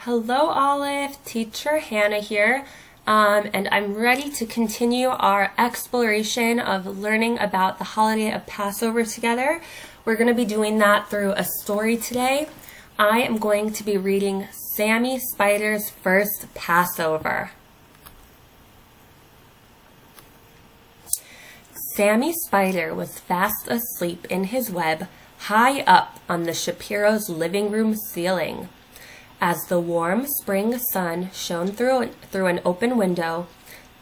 Hello, Olive. Teacher Hannah here, and I'm ready to continue our exploration of learning about the holiday of Passover together. We're going to be doing that through a story today. I am going to be reading Sammy Spider's First Passover. Sammy Spider was fast asleep in his web high up on the Shapiro's living room ceiling. As the warm spring sun shone through an open window,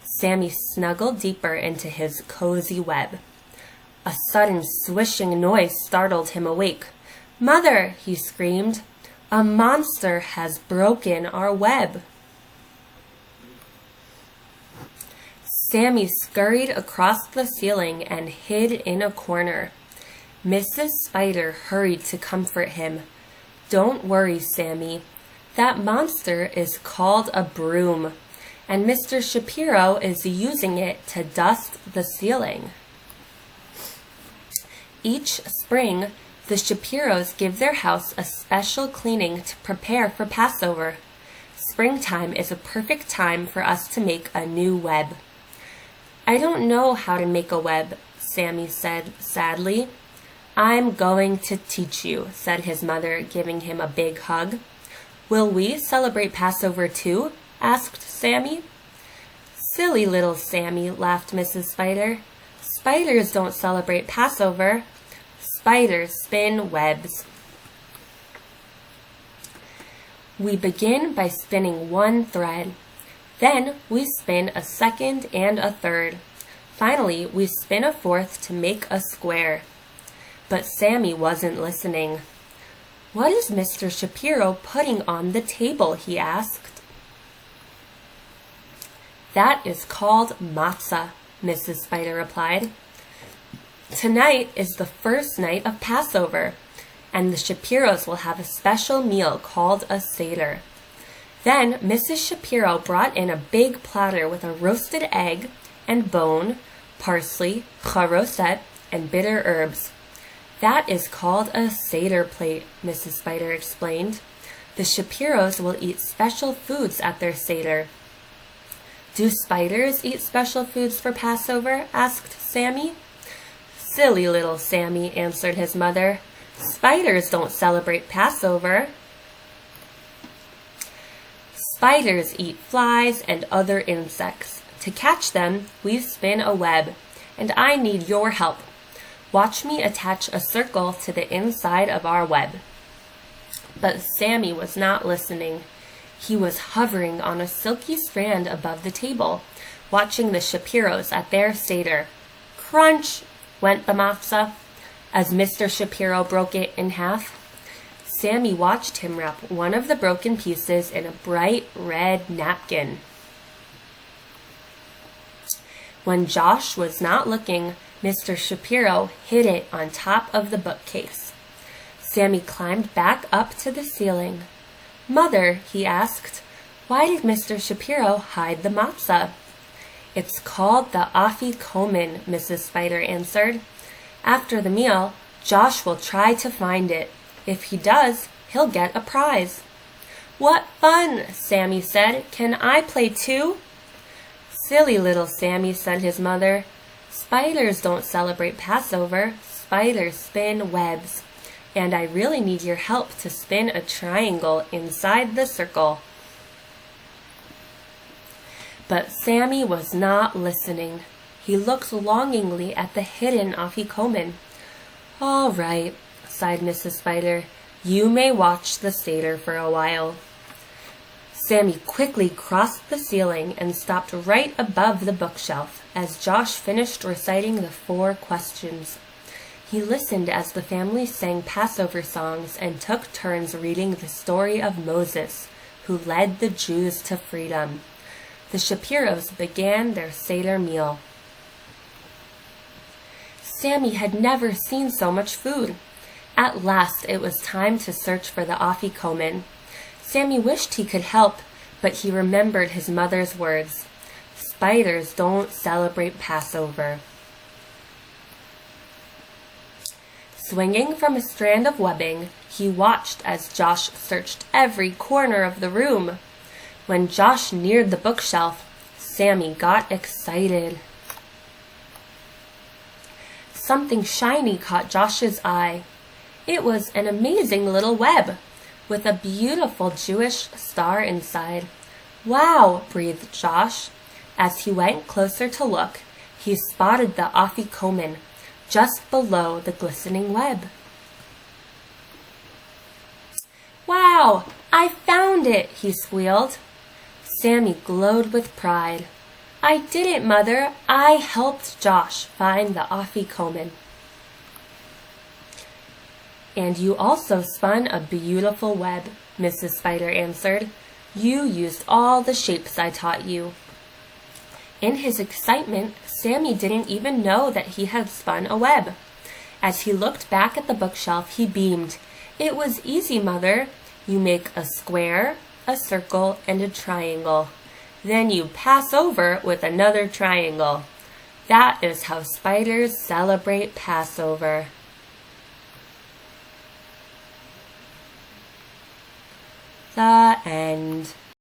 Sammy snuggled deeper into his cozy web. A sudden swishing noise startled him awake. "Mother!" he screamed. "A monster has broken our web." Sammy scurried across the ceiling and hid in a corner. Mrs. Spider hurried to comfort him. "Don't worry, Sammy. That monster is called a broom, and Mr. Shapiro is using it to dust the ceiling." Each spring, the Shapiros give their house a special cleaning to prepare for Passover. Springtime is a perfect time for us to make a new web. "I don't know how to make a web," Sammy said sadly. "I'm going to teach you," said his mother, giving him a big hug. "Will we celebrate Passover too?" asked Sammy. "Silly little Sammy," laughed Mrs. Spider. "Spiders don't celebrate Passover. Spiders spin webs." We begin by spinning one thread. Then we spin a second and a third. Finally, we spin a fourth to make a square. But Sammy wasn't listening. "What is Mr. Shapiro putting on the table?" he asked. "That is called matzah," Mrs. Spider replied. "Tonight is the first night of Passover, and the Shapiros will have a special meal called a Seder." Then Mrs. Shapiro brought in a big platter with a roasted egg and bone, parsley, charoset, and bitter herbs. "That is called a Seder plate," Mrs. Spider explained. "The Shapiros will eat special foods at their Seder." "Do spiders eat special foods for Passover?" asked Sammy. "Silly little Sammy," answered his mother. "Spiders don't celebrate Passover." "Spiders eat flies and other insects. To catch them, we spin a web, and I need your help. Watch me attach a circle to the inside of our web." But Sammy was not listening. He was hovering on a silky strand above the table, watching the Shapiros at their Seder. Crunch went the matzah as Mr. Shapiro broke it in half. Sammy watched him wrap one of the broken pieces in a bright red napkin. When Josh was not looking, Mr. Shapiro hid it on top of the bookcase. Sammy climbed back up to the ceiling. "Mother," he asked, "why did Mr. Shapiro hide the matzah?" "It's called the afikomen," Mrs. Spider answered. "After the meal, Josh will try to find it. If he does, he'll get a prize." "What fun!" Sammy said. "Can I play too?" "Silly little Sammy," said his mother. "Spiders don't celebrate Passover. Spiders spin webs. And I really need your help to spin a triangle inside the circle." But Sammy was not listening. He looked longingly at the hidden afikomen. "All right," sighed Mrs. Spider. "You may watch the Seder for a while." Sammy quickly crossed the ceiling and stopped right above the bookshelf as Josh finished reciting the 4 questions. He listened as the family sang Passover songs and took turns reading the story of Moses, who led the Jews to freedom. The Shapiros began their Seder meal. Sammy had never seen so much food. At last it was time to search for the afikomen. Sammy wished he could help, but he remembered his mother's words. Spiders don't celebrate Passover. Swinging from a strand of webbing, he watched as Josh searched every corner of the room. When Josh neared the bookshelf, Sammy got excited. Something shiny caught Josh's eye. It was an amazing little web, with a beautiful Jewish star inside. "Wow," breathed Josh. As he went closer to look, he spotted the afikomen just below the glistening web. "Wow, I found it," he squealed. Sammy glowed with pride. "I did it, Mother. I helped Josh find the afikomen." "And you also spun a beautiful web," Mrs. Spider answered. "You used all the shapes I taught you." In his excitement, Sammy didn't even know that he had spun a web. As he looked back at the bookshelf, he beamed. "It was easy, Mother. You make a square, a circle, and a triangle. Then you pass over with another triangle. That is how spiders celebrate Passover." The end.